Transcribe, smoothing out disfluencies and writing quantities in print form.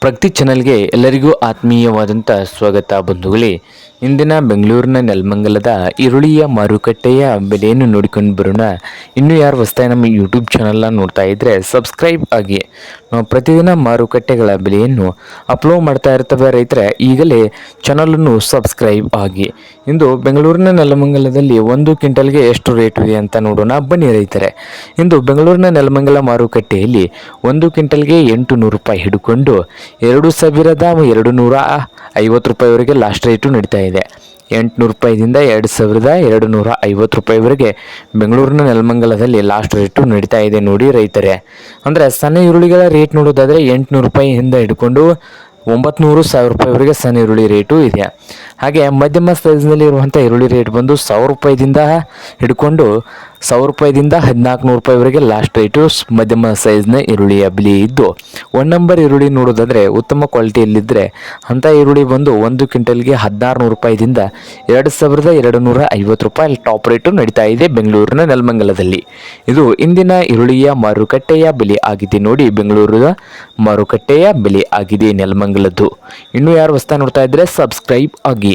ಪ್ರಗತಿ ಚಾನಲ್ಗೆ ಎಲ್ಲರಿಗೂ ಆತ್ಮೀಯವಾದಂಥ ಸ್ವಾಗತ ಬಂಧುಗಳೇ. ಇಂದಿನ ಬೆಂಗಳೂರಿನ ನೆಲಮಂಗಲದ ಈರುಳ್ಳಿಯ ಮಾರುಕಟ್ಟೆಯ ಬೆಲೆಯನ್ನು ನೋಡಿಕೊಂಡು ಬರೋಣ. ಇನ್ನೂ ಯಾರು ಹೊಸದಾಗಿ ನಮ್ಮ ಯೂಟ್ಯೂಬ್ ಚಾನಲ್ನ ನೋಡ್ತಾ ಇದ್ದರೆ ಸಬ್ಸ್ಕ್ರೈಬ್ ಆಗಿ. ನಾವು ಪ್ರತಿದಿನ ಮಾರುಕಟ್ಟೆಗಳ ಬೆಲೆಯನ್ನು ಅಪ್ಲೋಡ್ ಮಾಡ್ತಾ ಇರ್ತವೆ ರೈತರೆ, ಈಗಲೇ ಚಾನಲನ್ನು ಸಬ್ಸ್ಕ್ರೈಬ್ ಆಗಿ. ಇಂದು ಬೆಂಗಳೂರಿನ ನೆಲಮಂಗಲದಲ್ಲಿ 1 ಕ್ವಿಂಟಲ್ಗೆ ಎಷ್ಟು ರೇಟ್ ಇದೆ ಅಂತ ನೋಡೋಣ ಬನ್ನಿ ರೈತರೆ. ಇಂದು ಬೆಂಗಳೂರಿನ ನೆಲಮಂಗಲ ಮಾರುಕಟ್ಟೆಯಲ್ಲಿ 1 ಕ್ವಿಂಟಲ್ಗೆ 800 ರೂಪಾಯಿ ಹಿಡ್ಕೊಂಡು 2250 ರೂಪಾಯಿವರೆಗೆ ಲಾಸ್ಟ್ ರೇಟು ನಡೀತಾ ಇದೆ. 800 ರೂಪಾಯಿದಿಂದ 2250 ರೂಪಾಯಿವರೆಗೆ ಬೆಂಗಳೂರಿನ ನೆಲಮಂಗಲದಲ್ಲಿ ಲಾಸ್ಟ್ ರೇಟು ನಡೀತಾ ಇದೆ ನೋಡಿ ರೈತರೆ. ಅಂದರೆ ಸಣ್ಣ ಈರುಳ್ಳಿಗಳ ರೇಟ್ ನೋಡೋದಾದರೆ 800 ರೂಪಾಯಿಯಿಂದ ಹಿಡ್ಕೊಂಡು 900-1000 ರೂಪಾಯಿವರೆಗೆ ಸಣ್ಣ ಈರುಳ್ಳಿ ರೇಟು ಇದೆ. ಹಾಗೆ ಮಧ್ಯಮ ಸೈಜ್ನಲ್ಲಿ ಇರುವಂಥ ಈರುಳ್ಳಿ ರೇಟ್ ಬಂದು 1000 ರೂಪಾಯಿದಿಂದ ಹಿಡ್ಕೊಂಡು 1000 ರೂಪಾಯಿದಿಂದ 1400 ರೂಪಾಯಿವರೆಗೆ ಲಾಸ್ಟ್ ರೇಟು ಮಧ್ಯಮ ಸೈಜ್ನ ಈರುಳ್ಳಿಯ ಬೆಲೆ ಇದ್ದು, 1 ನಂಬರ್ ಈರುಳ್ಳಿ ನೋಡೋದಾದರೆ ಉತ್ತಮ ಕ್ವಾಲಿಟಿಯಲ್ಲಿದ್ದರೆ ಅಂಥ ಈರುಳ್ಳಿ ಬಂದು 1 ಕ್ವಿಂಟಲ್ಗೆ 1600 ರೂಪಾಯಿದಿಂದ 2250 ರೂಪಾಯಿ ಟಾಪ್ ರೇಟು ನಡೀತಾ ಇದೆ ಬೆಂಗಳೂರಿನ ನೆಲಮಂಗಲದಲ್ಲಿ. ಇದು ಇಂದಿನ ಈರುಳ್ಳಿಯ ಮಾರುಕಟ್ಟೆಯ ಬೆಲೆ ಆಗಿದೆ ನೋಡಿ. ಬೆಂಗಳೂರಿನ ಮಾರುಕಟ್ಟೆಯ ಬೆಲೆ ಆಗಿದೆ ನೆಲಮಂಗಲದ್ದು. ಇನ್ನೂ ಯಾರು ಹೊಸ್ತಾ ನೋಡ್ತಾ ಇದ್ದರೆ ಸಬ್ಸ್ಕ್ರೈಬ್ ಆಗಿ.